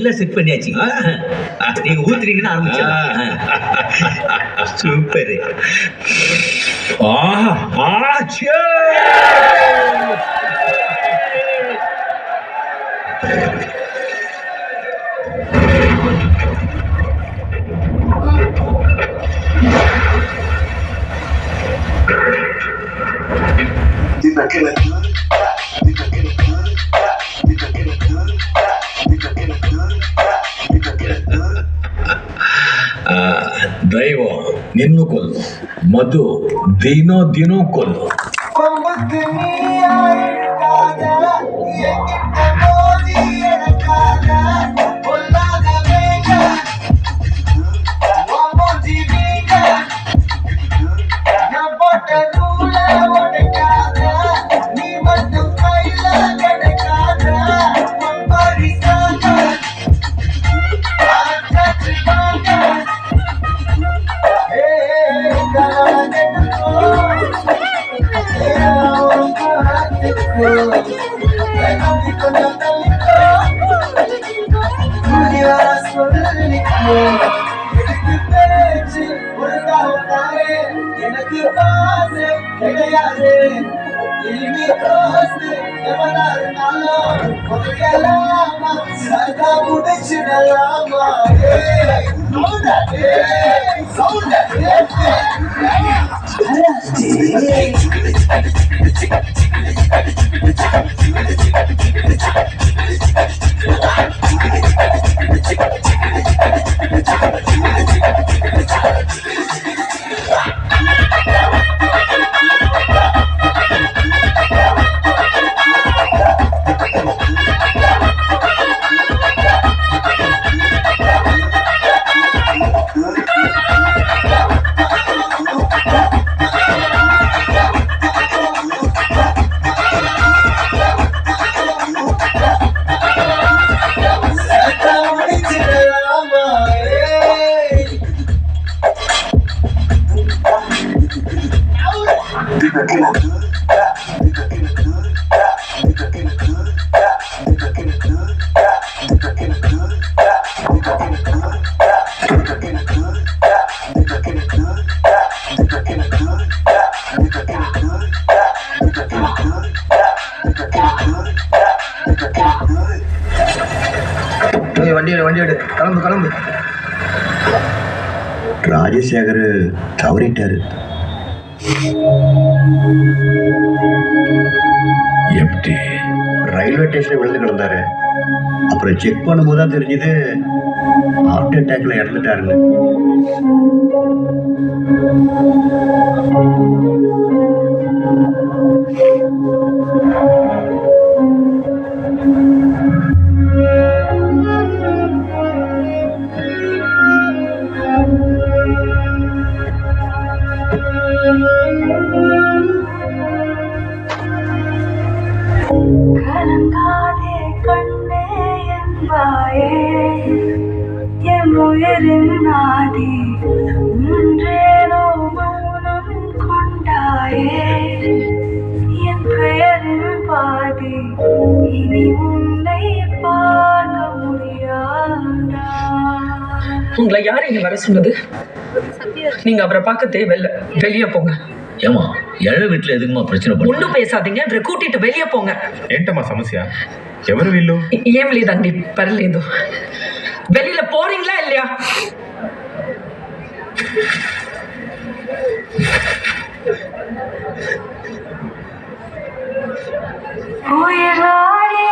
எல்லாம் செட் பண்ணியாச்சு. நீங்க ஊத்துறீங்கன்னு ஆரம்பிச்சா சூப்பர். ದೈವ ನಿನ್ನು ಕೊಲ್ಲು, ಮಧು ದಿನೋ ದಿನೋ ಕೊಲ್ಲು. எனக்கு காசு கிடையாது, சதா முடிச்சிடலாமா? வண்டி எடு, கிளம்பு. ராஜசேகர் தவறிட்டாரு. எப்படி? ரயில்வே ஸ்டேஷன்ல விழுந்து கிடந்தாரு. அப்புறம் செக் பண்ணும்போது தான் தெரிஞ்சது ஹார்ட் அட்டாக்ல இறந்துட்டாருன்னு. கலங்காதே கண்ணே என்பாயே, என் உயிரின் நாதி ஒன்றேனோ மௌனம் கொண்டாயே, என் பெயரின் பாதி இனி உன்னை பார்க்க முடியாதா? உங்களை யாரு இங்க வர சொன்னது? நீங்க அவரை பார்க்க தேவையில்லை, வெளியே போங்க. ஏமா எழ வீட்டுல எதுக்குமா பிரச்சனை பண்ண? ஒன்னும் பேசாதீங்க, அவரை கூட்டிட்டு வெளியே போங்க. ఏంటమ్మా సమస్య? ఎవరు వీళ్ళు? ఏం లేదండి, పర్లేదు. வெளியில போறீங்களா இல்லையா? உயிர் நாடி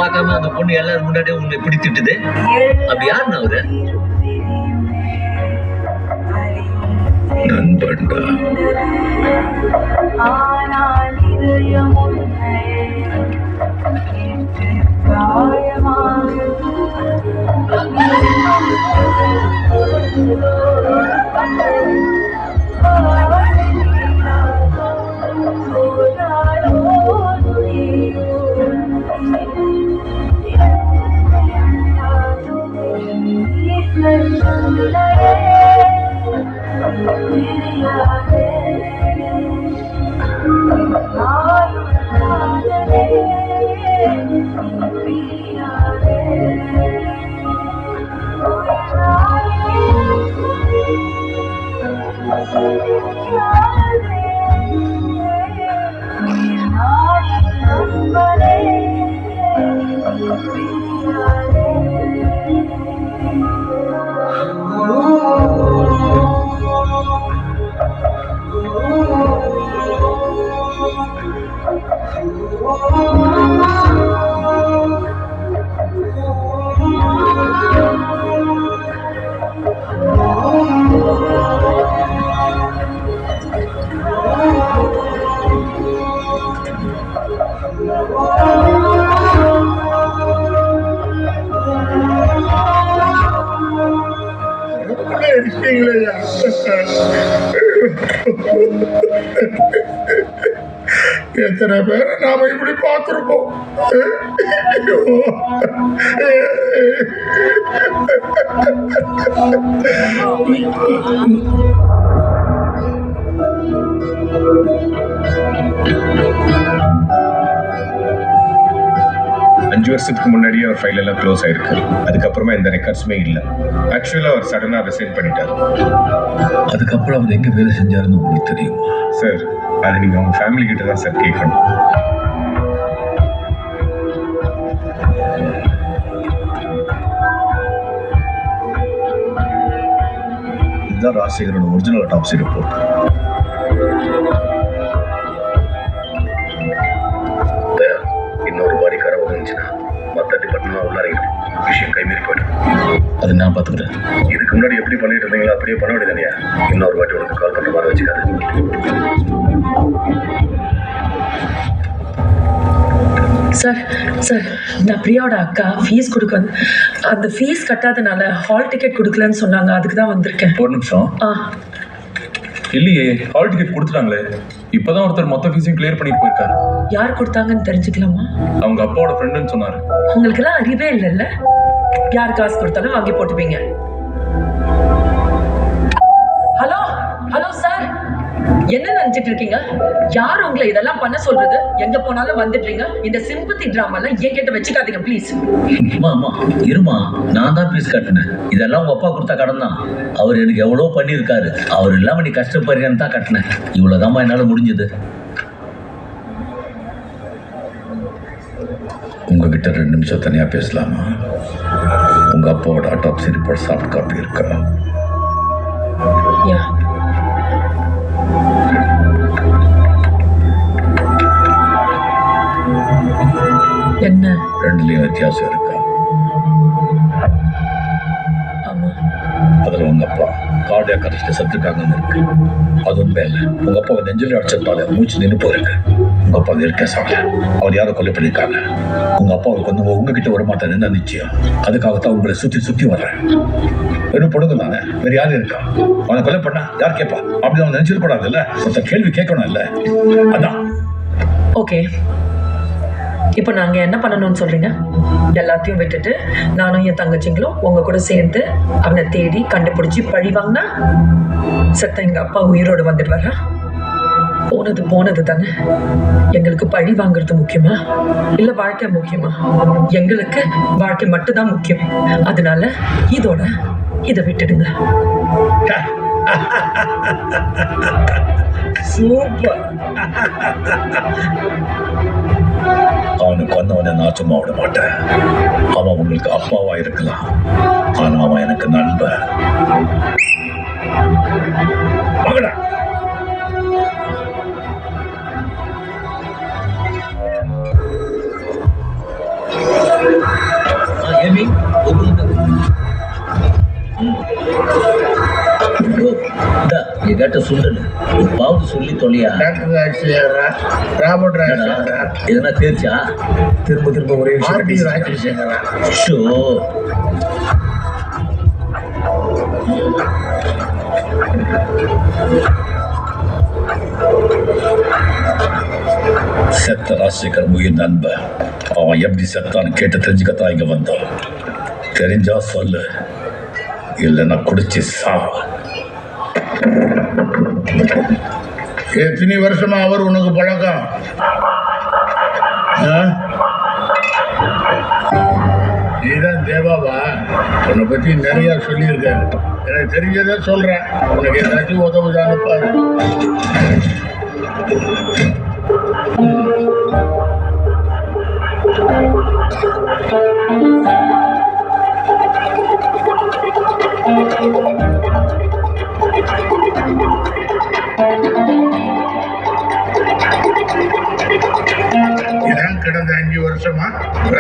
பார்க்காம அந்த பொண்ணு எல்லாரும் முன்னாடியே உன்னை இப்படி திட்டுது. அப்படி யாருன்னு அவரு? நண்பன்டா. ஆனால் இதயம் உன்னையே கேட்டு எத்தனை பேரை நாம இப்படி பார்த்திருப்போம். அஞ்சு வருஷத்துக்கு முன்னாடியே அவர் ஃபைல் எல்லாம் க்ளோஸ் ஆயிருக்கு. அதுக்கப்புறமா எந்த ரெக்கார்ட்ஸுமே இல்லை. ஆக்சுவலாக அவர் சடனாக ரிசைன் பண்ணிட்டார். அதுக்கப்புறம் அவர் எங்க வேலை செஞ்சாருன்னு உங்களுக்கு தெரியுமா? சார், அதை நீங்கள் அவங்க ஃபேமிலி கிட்ட தான் சார் கேட்கணும். இதுதான் ராஜசேகரோட ஒரிஜினல் அட்டாப்சி ரிப்போர்ட். இன்னொரு பாடி கரை வந்துச்சுன்னா மற்ற டிபார்ட்மெண்ட் உள்ளாரையும் விஷயம் கைமீறி போயிடும். அது நான் பார்த்துக்கிறேன். இதுக்கு முன்னாடி எப்படி பண்ணிட்டு இருந்தீங்களோ அப்படியே பண்ண வேண்டியதானியா? இன்னொரு வாட்டி உனக்கு கால் பண்ணுற மாதிரி வச்சுக்காது. சார் சார், நான் பிரியாவோட அக்கா ஃபீஸ் கொடுக்க அந்த ஃபீஸ் கட்டாதனால ஹால் டிக்கெட் கொடுக்கலன்னு சொன்னாங்க. அதுக்கு தான் வந்திருக்கேன். ஒரு நிமிஷம். இல்லையே, ஹால் டிக்கெட் கொடுத்துட்டாங்களே. இப்பதான் ஒருத்தர் மொத்த ஃபீஸையும் கிளியர் பண்ணிட்டு போயிருக்காரு. யார் கொடுத்தாங்கன்னு தெரிஞ்சுக்கலாமா? அவங்க அப்பாவோட ஃப்ரெண்டுன்னு சொன்னாரு. உங்களுக்கு எல்லாம் அறிவே இல்லைல்ல? யார் காசு கொடுத்தாலும் வாங்கி போட்டுப்பீங்க. ஹலோ ஹலோ சார், என்ன நினைச்சிட்டு இருக்கீங்க? யார் உங்களை இதெல்லாம் பண்ண சொல்றது? எங்க போனாலும் வந்துடுறீங்க. இந்த சிம்பத்தி டிராமாலாம் ஏன் கிட்ட வச்சுக்காதீங்க ப்ளீஸ். அம்மா இருமா, நான் தான் ஃபீஸ் கட்டினேன். இதெல்லாம் உங்க அப்பா கொடுத்த கடன் தான். அவர் எனக்கு எவ்வளோ பண்ணியிருக்காரு. அவர் இல்லாமல் நீ கஷ்டப்படுறேன்னு தான் கட்டினேன். இவ்வளோதாம்மா என்னால் முடிஞ்சது. உங்ககிட்ட 2 நிமிஷம் தனியா பேசலாமா? உங்க அப்பாவோட அட்டாப்சி ரிப்போர்ட் சாஃப்ட் காப்பி இருக்கா? யா. என்ன? 2லயும் வித்தியாசம் இருக்கா? ஆமா. அதுல உங்க அப்பா கார்டியாக் அரெஸ்ட்ல செத்துருக்காங்கன்னு இருக்கு. அது உண்மை இல்லை. உங்க அப்பாவை நெஞ்சில் அடிச்சதால மூச்சு நின்று போயிருக்கு. உங்க அப்பா இயற்கை சாகல. அவர் யாரும் கொலை பண்ணியிருக்காங்க. உங்க அப்பாவுக்கு வந்து உங்ககிட்ட வர மாட்டேன்னு நிச்சயம். அதுக்காகத்தான் உங்களை சுத்தி சுத்தி வர்றேன். வெறும் பொண்ணுங்க தானே, வேற யாரும் இருக்கா? அவனை கொலை பண்ணா யார் கேட்பா? அப்படி அவன் நினைச்சிருக்கூடாது இல்ல. ஒருத்த கேள்வி கேட்கணும் இல்ல. அதான். ஓகே, இப்போ நாங்க என்ன பண்ணணும்னு சொல்றீங்க? எல்லாத்தையும் விட்டுட்டு நானும் என் தங்கச்சிங்களும் உங்க கூட சேர்ந்து அவனை தேடி கண்டுபிடிச்சி பழி வாங்கினா செத்த எங்க அப்பா உயிரோடு வந்துடுவாரா? போனது போனது தானே. எங்களுக்கு பழி வாங்குறது முக்கியமா இல்ல வாழ்க்கை முக்கியமா? எங்களுக்கு வாழ்க்கை மட்டும்தான் முக்கியம். அதனால இதோட இதை விட்டுடுங்க. சூப்பர். அவனை கொன்னவனை நான் சும்மா விட மாட்டேன். அவன் உங்களுக்கு அப்பாவா இருக்கலாம், ஆனா அவன் எனக்கு நண்பன். மகடா ஏமி நீ கட்ட சுண்டனு பாவது சொல்லி தொலையா டாக்டர் ராஜசேகரா, ராபர்ட் ராஜசேகரா, எதனா தேர்ச்சா திரும்ப திரும்ப ஒரே ஆர்டி விஷயம் ராஜசேகரா. ஷோ செத்த ராஜசேகர் உயிர் நண்பன். அவன் எப்படி செத்தான்னு கேட்டு தெரிஞ்சுக்கத்தான் இங்க வந்தான். தெரிஞ்சா சொல்லு, இல்லைன்னா குடிச்சு சா. எத்தனை வருஷமா அவர் உனக்கு பழக்கம்? நீதான் தேவாவா? உன்னை பத்தி நிறைய சொல்லியிருக்காரு. எனக்கு தெரிஞ்சதை சொல்றேன், உனக்கு ஏதாச்சும் உதவுதான்னு பாரு. இதான் கிடந்த 5 வருஷமா